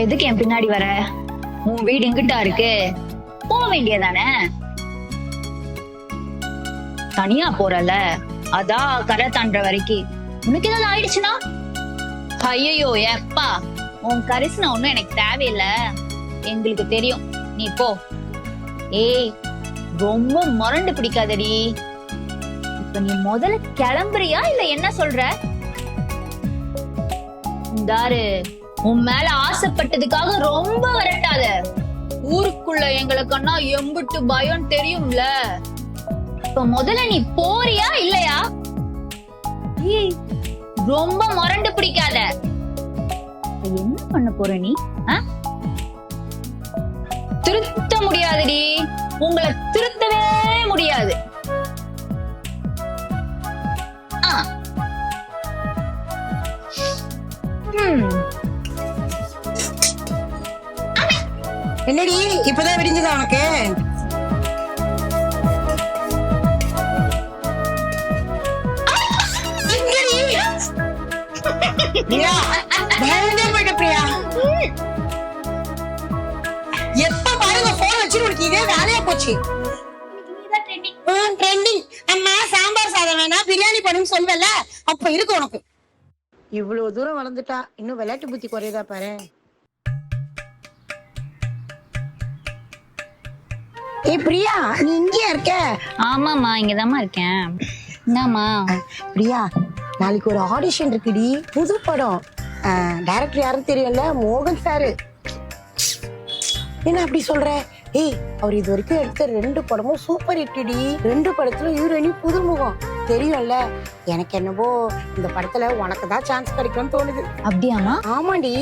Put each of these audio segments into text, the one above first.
எதுக்கு என் பின்னாடி வர? உன் வீடு இங்கிட்டா இருக்கு, போக வேண்டியதானே? தனியா போறல, அதான் கரை தாண்டுற வரைக்கும். உனக்கு ஏதாவது ஆயிடுச்சுன்னா? ஐயோ எப்பா, உன் கரிசனை ஒண்ணும் எனக்கு தேவையில்ல, எங்களுக்கு தெரியும், நீ போ. ஏய், ரொம்ப முரண்டு பிடிக்காதடி. இப்ப நீ முதல்ல கிளம்புறியா இல்ல என்ன சொல்ற? இந்தாரு, உன் மேல ஆசைப்பட்டதுக்காக ரொம்ப வரட்டாத. ஊருக்குள்ள எங்களுக்குன்னா எம்பிட்டு பயம் தெரியும்ல. இப்ப முதல்ல நீ போறியா இல்லையா? ஏய், ரொம்ப முரண்டு பிடிக்காத. என்ன பண்ண போற நீ? திருத்த முடியாதுடி, உங்களை திருத்தவே முடியாது. என்னடி இப்பதான் விடிஞ்சதா உனக்கு? பிரியா, எப்ப பாருங்க போன் வச்சு உனக்கு இதே வேலையா போச்சு. ட்ரெண்டிங். அம்மா சாம்பார் சாதம் வேணா பிரியாணி பண்ணுன்னு சொல்வல, அப்ப இருக்கு உனக்கு. இவ்வளவு தூரம் வளர்ந்துட்டா இன்னும் விளையாட்டு புத்தி குறையதா பாரு. ஏய் பிரியா, நீ இங்கே இருக்க? ஆமாமா, இங்கதாம்மா இருக்கேன். என்னம்மா? பிரியா, நாளைக்கு ஒரு ஆடிஷன் இருக்குடி, புது படம். டைரக்டர் யாரும் தெரியும்ல, மோகன் சாரு. என்ன அப்படி சொல்ற? ஏய், அவர் இது வரைக்கும் எடுத்த 2 படமும் சூப்பர் ஹிட்டி. 2 படத்துல ஹீரோயினி புதுமுகம் தெரியும்ல. எனக்கு என்னவோ இந்த படத்துல உனக்கு தான் சான்ஸ் கிடைக்கும்னு தோணுது. அப்படியாமா? ஆமாண்டி.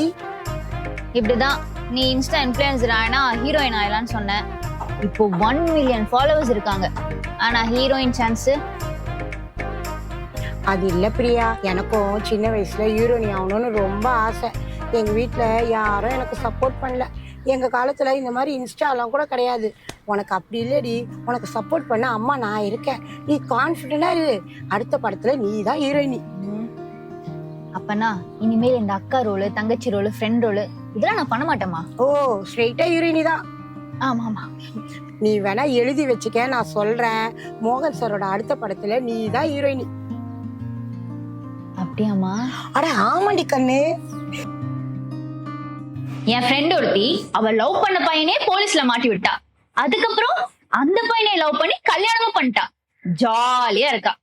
இப்படிதான் நீ இன்ஸ்டா இன்ஃப்ளூயன்சர் ஆனா ஹீரோயின் ஆயிலான்னு சொன்ன. இப்போ 1 மில்லியன் ஃபாலோவர்ஸ் இருக்காங்க, ஆனா ஹீரோயின் சான்ஸ் அது இல்ல பிரியா. எனக்கும் சின்ன வயசுல ஹீரோயினி ஆகணும்னு ரொம்ப ஆசை. எங்க வீட்டுல யாரும் எனக்கு சப்போர்ட் பண்ணல. எங்க காலத்துல இந்த மாதிரி இன்ஸ்டாலாம் கூட கிடையாது. உனக்கு அப்படி இல்லடி, உனக்கு சப்போர்ட் பண்ண அம்மா நான் இருக்கேன். நீ கான்ஃபிடென்டா இரு, அடுத்த படத்துல நீ தான் ஹீரோயினி. அப்பனா இனிமேல் இந்த அக்கா ரோலு, தங்கச்சி ரோலு, ஃப்ரெண்ட் ரோலு இதெல்லாம் நான் பண்ண மாட்டேமா? ஓ, ஸ்ட்ரெயிட்டா ஹீரோயினி தான். ஆமா ஆமா, நீ வேணா எழுதி வச்சுக்க, நான் சொல்றேன். மோகன் சாரோட அடுத்த படத்துல நீ தான் ஹீரோயினி. அப்படியாமா? அட ஆமாண்டி கண்ணு. என் ஃப்ரெண்ட் ஒருத்தி, அவ லவ் பண்ண பையனே போலீஸ்ல மாட்டி விட்டா. அதுக்கப்புறம் அந்த பையனை லவ் பண்ணி கல்யாணமும் பண்ணிட்டா. ஜாலியா இருக்கா.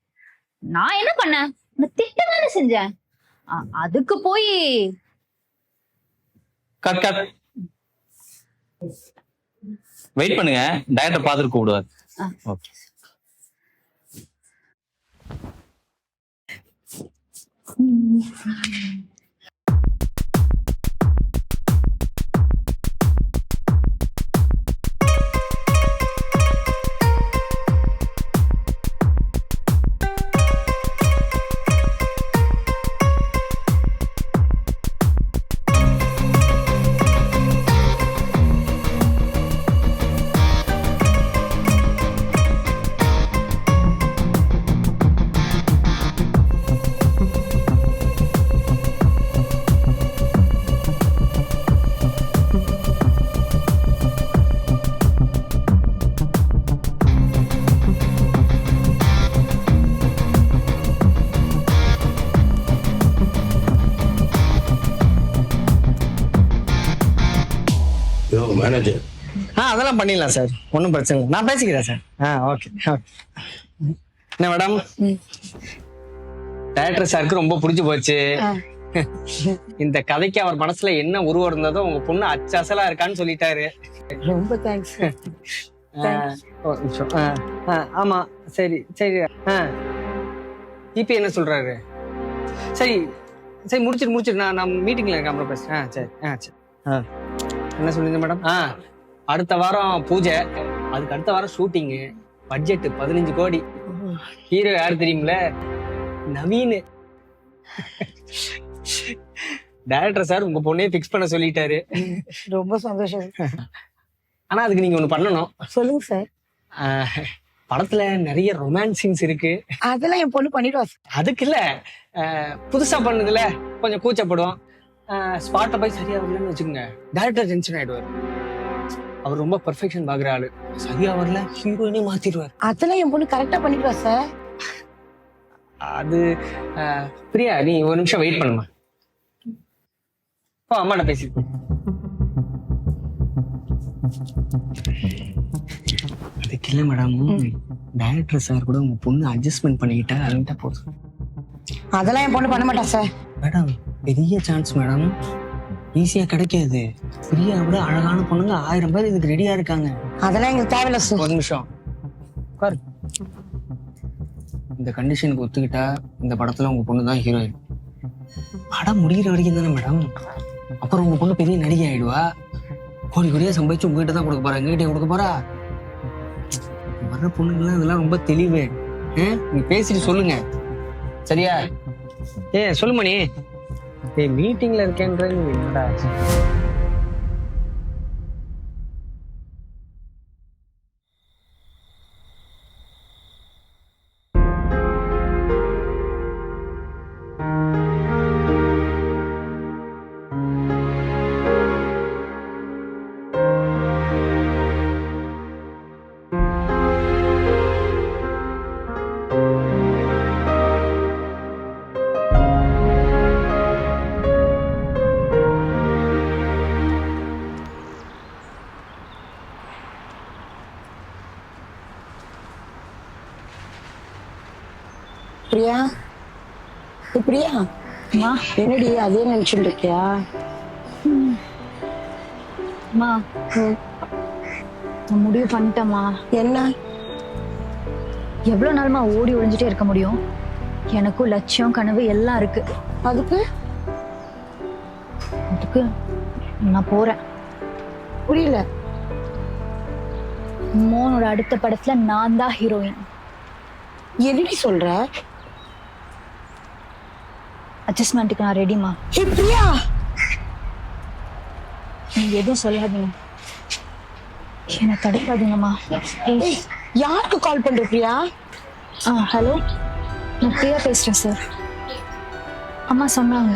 நான் என்ன பண்ணேன்? திட்டதானே செஞ்சேன். அதுக்கு போய் கட் கட் வெயிட் பண்ணுங்க, டைரக்டர் பாத்துட்டு கூப்பிடுவார். ஓகே. மேனேஜர். அதெல்லாம் பண்ணிடலாம் சார், ஒன்றும் பிரச்சனை இல்லை, நான் பேசிக்கிறேன் சார். ஓகே. என்ன மேடம், டைரக்டர் சாருக்கு ரொம்ப பிடிச்சு போச்சு. இந்த கதைக்கு அவர் மனசுல என்ன உருவம் இருந்ததோ உங்க பொண்ணு அச்சசலா இருக்கான்னு சொல்லிட்டாரு. ரொம்ப தேங்க்ஸ். ஆமா, சரி சரி. இப்ப என்ன சொல்றாரு? சரி சரி, முடிச்சிட்டு நான் மீட்டிங்ல இருக்கேன், அப்புறம் பேசுறேன். சரி சரி. என்ன சொல்லுங்க மேடம்? அடுத்த வாரம் பூஜை, அதுக்கு அடுத்த வாரம் ஷூட்டிங்கு, பட்ஜெட் 15 கோடி. ஹீரோ யாரு தெரியுமில? நவீன். டைரக்டர் சார் உங்க பொண்ணே பிக்ஸ் பண்ண சொல்லிட்டாரு. ரொம்ப சந்தோஷம். ஆனா அதுக்கு நீங்க ஒண்ணு பண்ணணும். சொல்லுங்க சார். படத்துல நிறைய ரொமான்ஸ் சீன்ஸ் இருக்கு. அதெல்லாம் என் பொண்ணு பண்ணிடுவா. அதுக்கு இல்ல, புதுசா பண்ணதுல கொஞ்சம் கூச்சப்படுவோம். ஸ்பாட்டை போய் சரியா வரலன்னு வச்சுக்கோங்க, டேரக்டர் டென்ஷன் ஆயிடுவார். அவர் ரொம்ப பர்ஃபெக்ஷன் பாக்குற ஆளு. சரியா வரல ஹீரோயினே மாத்திடுவார். அதெல்லாம் என் பொண்ணு கரெக்டா பண்ணிடுவா சார். அது பிரியா, நீ ஒரு நிமிஷம் வெயிட் பண்ணுமா. அம்மாட்ட பேசி. அதுக்கு இல்லை மேடம், டைரக்டர் சார் கூட உங்க பொண்ணு அட்ஜஸ்ட்மெண்ட் பண்ணிக்கிட்டா அதுக்கிட்ட போதும். அதெல்லாம் என் பொண்ணு பண்ண மாட்டா சார். மேடம் பெரிய சான்ஸ் மேடம், ஈஸியா கிடைக்காது. பிரியா விட அழகான பொண்ணுங்க 1000 பேர் இதுக்கு ரெடியா இருக்காங்க. அதெல்லாம் எங்களுக்கு தேவையில்ல சார். ஒரு நிமிஷம் உட்காரு. இந்த கண்டிஷனுக்கு ஒத்துக்கிட்டா இந்த படத்துல உங்க பொண்ணு தான் ஹீரோயின். படம் முடிகிற வரைக்கும் தானே மேடம். அப்புறம் உங்க பொண்ணு பெரிய நடிகை ஆயிடுவா. கோடி கோடியா சம்பாதிச்சு உங்ககிட்ட தான் கொடுக்க போறா, எங்ககிட்ட கொடுக்க போறா. வர்ற பொண்ணுங்கெல்லாம் இதெல்லாம் ரொம்ப தெளிவு. நீ பேசிட்டு சொல்லுங்க சரியா? சொல்லுமா நீ. மீட்டிங்ல இருக்கேன்ற நீ என்னடா? பிரியா, பிரியா என்னடி அதே நினைச்சுட்டு இருக்கியா? நான் முடிவு பண்ணிட்டேம்மா. என்ன? எவ்வளவு நாளுமா ஓடி ஒழிஞ்சிட்டே இருக்க முடியும்? எனக்கும் லட்சியம் கனவு எல்லாம் இருக்கு. அதுக்கு நான் போறேன். புரியல. மோனோட அடுத்த படத்துல நான் தான் ஹீரோயின். என்னடி சொல்ற? அட்ஜஸ்ட்மெண்ட்டுக்கு நான் ரெடிமா. பிரியா நீங்க எதுவும் சொல்லாதீங்க, என்ன தடுக்காதீங்கம்மா. யாருக்கு கால் பண்ற பிரியா? ஹலோ, நான் பிரியா பேசுறேன் சார். அம்மா சொன்னாங்க.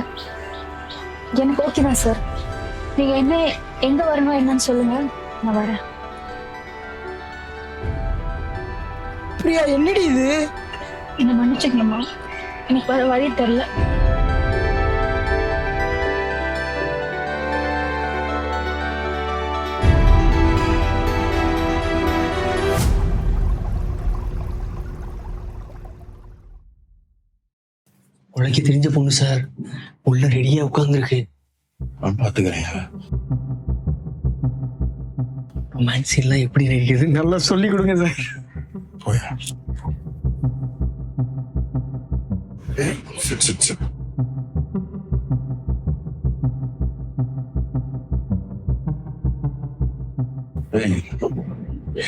எனக்கு ஓகே தான் சார். நீங்க என்ன எங்க வரணும் என்னன்னு சொல்லுங்க, நான் வரேன். பிரியா என்னடி இது? என்ன மன்னிச்சுக்கணுமா, எனக்கு வர வழி தெரியல. உனக்கு தெரிஞ்ச பொண்ணு சார், உள்ள ரெடியா உட்கார்ந்துருக்கு. நான் பாத்துக்கிறேன். ரொமான்ஸ் எல்லாம் எப்படி நடிக்கிறது நல்லா சொல்லி கொடுங்க சார். போயா. Sit, sit, sit.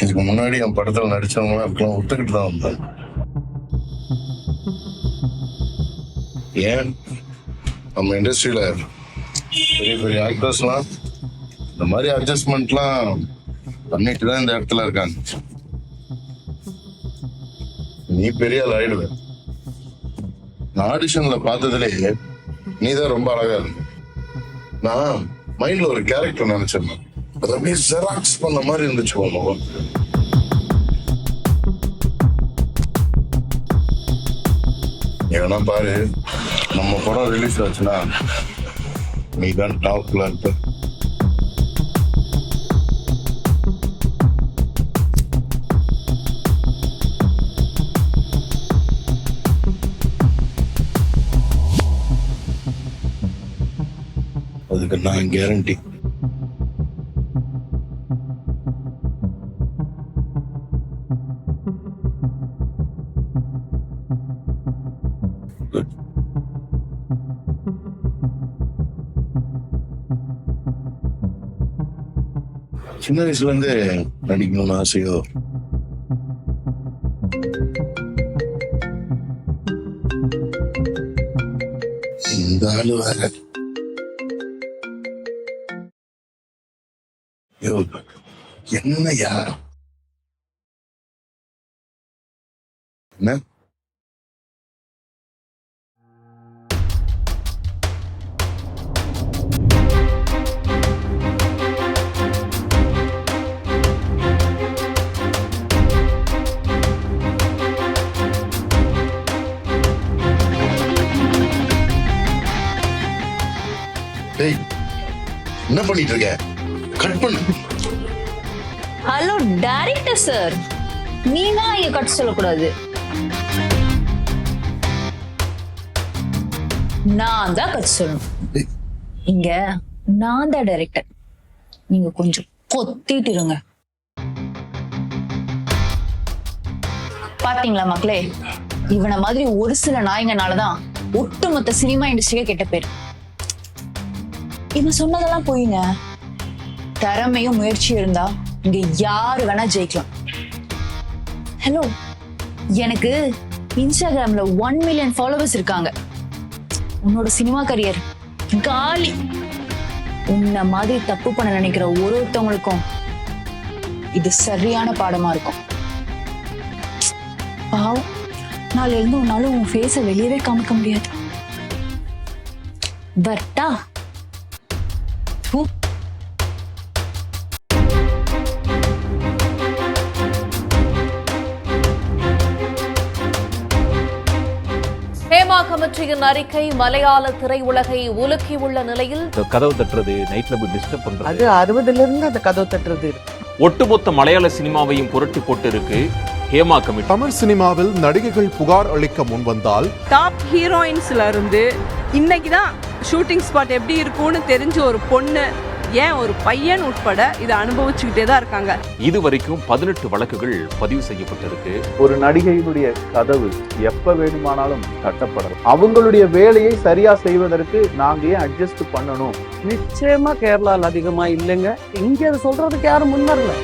இதுக்கு முன்னாடி என் படத்துல நடிச்சவங்க அப்படிலாம் ஒத்துக்கிட்டு தான் வந்தாங்க. ஏன் நம்ம இண்டஸ்ட்ரியில பெரிய பெரிய ஆக்டர்ஸ்லாம் இந்த மாதிரி அட்ஜஸ்ட்மெண்ட்லாம் பண்ணிட்டு தான் இந்த இடத்துல இருக்காங்க. நீ பெரிய ஆள் ஆயிடுவ. நான் ஆடிஷன்ல பார்த்ததுலேயே நீ தான் ரொம்ப அழகா இருந்த. நான் மைண்ட்ல ஒரு கேரக்டர் நினைச்சிருந்தேன், அது அப்படியே ஜெராக்ஸ் பண்ண மாதிரி இருந்துச்சு உன் முகம். ஏன்னா பாரு, நம்ம படம் ரிலீஸ் ஆச்சுன்னா நீ தான் டாப்ல இருப்ப. அதுக்கு நான் கேரண்டி. சின்ன வயசுல இருந்து நடிக்கணும்னு ஆசையோ? இந்த ஆளு வேற. என்னையா என்ன பண்ணிட்டு இருக்க? கட் பண்ணு. ஹலோ டைரக்டர் சார், நீங்க இங்க கட் சொல்லக்கூடாது. நான் தான் கட் சொல்லணும். இங்க நான் தான் டைரக்டர். நீங்க கொஞ்சம் கொத்திட்டு இருங்க. பாத்தீங்களா மக்களே, இவனை மாதிரி ஒரு சில நாய்ங்கனாலதான் ஒட்டுமொத்த சினிமா இண்டஸ்ட்ரியே கெட்ட பேர். இவன் சொன்னதெல்லாம் போயிங்க. திறமையும் முயற்சியும் இருந்தா இங்க யாரு வேணா ஜெயிக்கலாம். ஹலோ, எனக்கு இன்ஸ்டாகிராம்ல 1 மில்லியன் ஃபாலோவர்ஸ் இருக்காங்க. உன்னோட சினிமா கரியர் காலி. உன்ன மாதிரி தப்பு பண்ண நினைக்கிற ஒருத்தவங்களுக்கும் இது சரியான பாடமா இருக்கும். பாவம், நாளைல இருந்து உன்னால உன் ஃபேஸ வெளியவே காமிக்க முடியாது. பட்டா ஹேமா கமிட்டியின் அறிக்கை மலையாள திரையுலகை உலுக்கியுள்ள நிலையில் கதவு தட்டுறது, நைட்ல போய் டிஸ்டர்ப் பண்றது, அது 60ல இருந்து அந்த கதவு தட்டுறது ஒட்டுமொத்த மலையாள சினிமாவையும் புரட்டி போட்டு இருக்கு ஹேமா கமிட்டி. தமிழ் சினிமாவில் நடிகைகள் புகார் அளிக்க முன்வந்தால் டாப் ஹீரோயின்ஸ்ல இருந்து இன்னைக்கு தான் ஷூட்டிங் ஸ்பாட் எப்படி இருக்கும்னு தெரிஞ்ச ஒரு பொண்ணு, ஏன் ஒரு பையன் உட்பட இதை அனுபவிச்சுக்கிட்டே தான் இருக்காங்க. இதுவரைக்கும் 18 வழக்குகள் பதிவு செய்யப்பட்டிருக்கு. ஒரு நடிகையினுடைய கதவு எப்ப வேணுமானாலும் தட்டப்படலாம். அவங்களுடைய வேலையை சரியா செய்வதற்கு நாங்க ஏன் அட்ஜஸ்ட் பண்ணணும்? நிச்சயமா கேரளால அதிகமா இல்லைங்க. இங்க அதை சொல்றதுக்கு யாரும் முன் வரல.